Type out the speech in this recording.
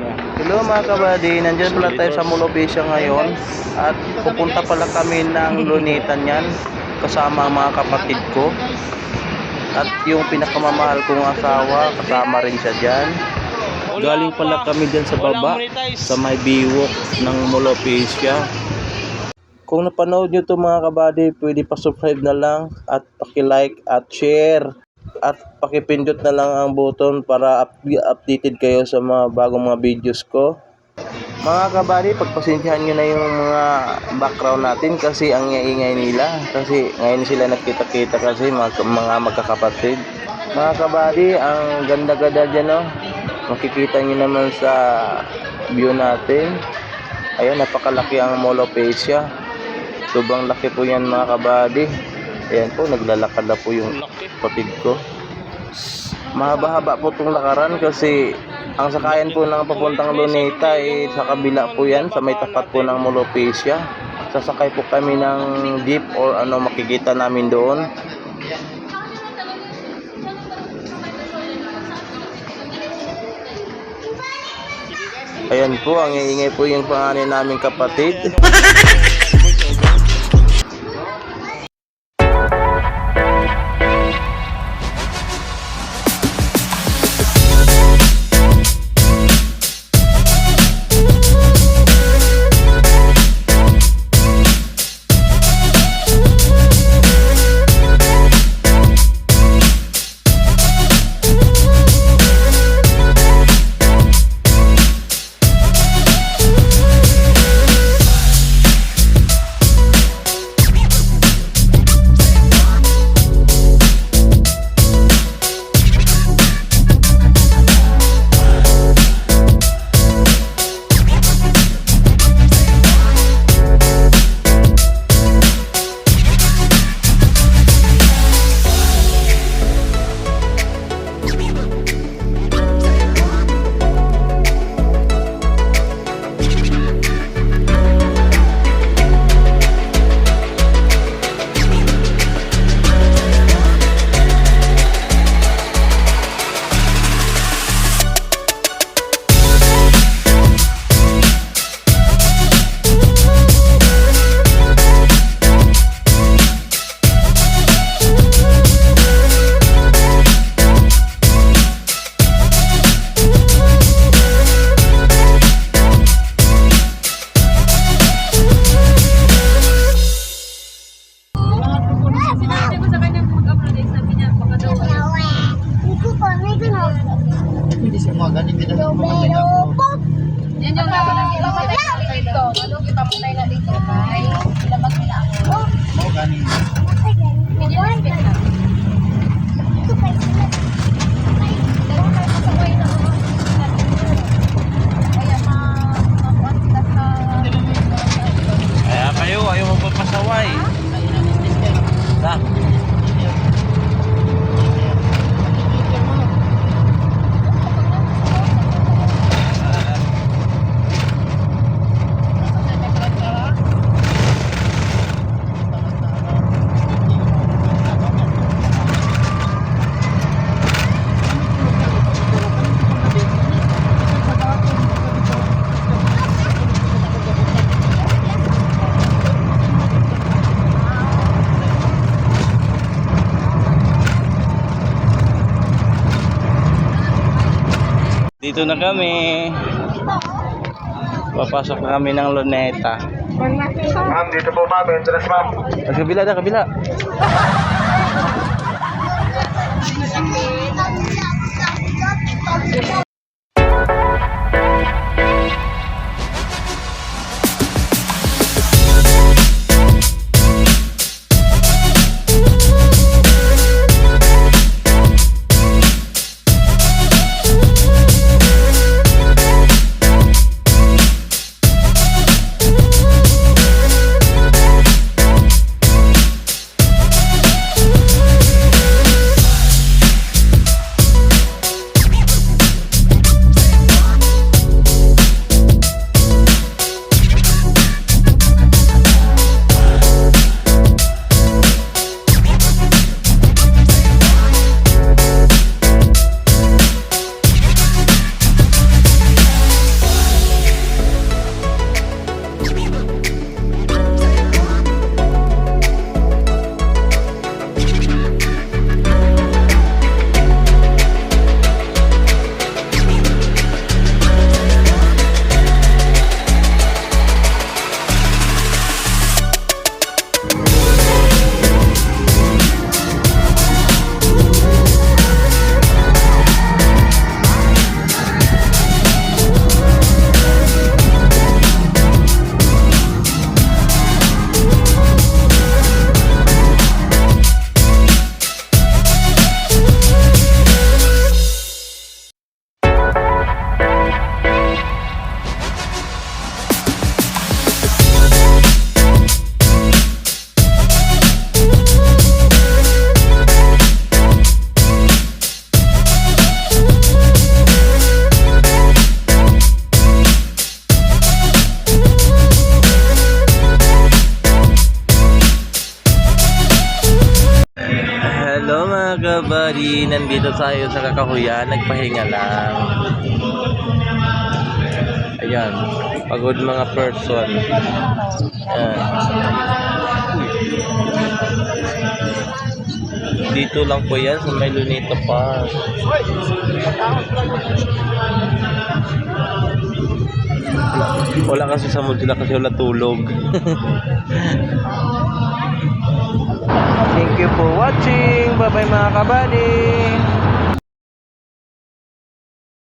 Hello mga kabady, nandiyan pala tayo sa Molopecia ngayon at pupunta pala kami ng Luneta niyan kasama ang mga kapatid ko at yung pinakamamahal kong asawa kasama rin siya dyan. Galing pala kami dyan sa baba sa may biwok ng Molopecia. Kung napanood nyo to mga kabady, pwede pa subscribe na lang at paki-like at share. At pakipindot na lang ang button para updated kayo sa mga bagong mga videos ko. Mga kabady, pagpasensyahan nyo na yung mga background natin kasi ang ingay nila. Kasi ngayon sila nagkita-kita kasi mga magkakapatid. Mga kabady, ang ganda-ganda dyan, no? Makikita nyo naman sa view natin. Ayun, napakalaki ang Molopecia. Sobrang laki po yan mga kabady. Ayan po, naglalakad na po yung kapatid ko. Mahaba-haba po itong lakaran kasi ang sakayan po ng papuntang Luneta sa kabila po yan, sa may tapat po ng Molopecia. Sasakay po kami ng jeep or ano makikita namin doon. Ayan po, ang iingay po yung pangalan naming kapatid. Yan yung laban ng ilamat dito. Ano, ipamunay na dito. Ay, ilamat nila ako. Oh, ganin. Hindi na spit na. Dalawa kayo kasaway na ako. Kaya makuhan sila sa... Kaya kayo, ayaw magpapasaway. Ha? Dito na kami. Papasok na kami ng Luneta. Ma'am, dito po ma'am. Entrance ma'am. Kabila na, kabila. kabady, nandito tayo sa Kakahuyan, nagpahinga lang. Ayan, pagod mga person. Ayan. Dito lang po yan sa may Luneta Park. Wala kasi sa mood sila kasi wala tulog. Thank you for watching. Bye bye mga kabady.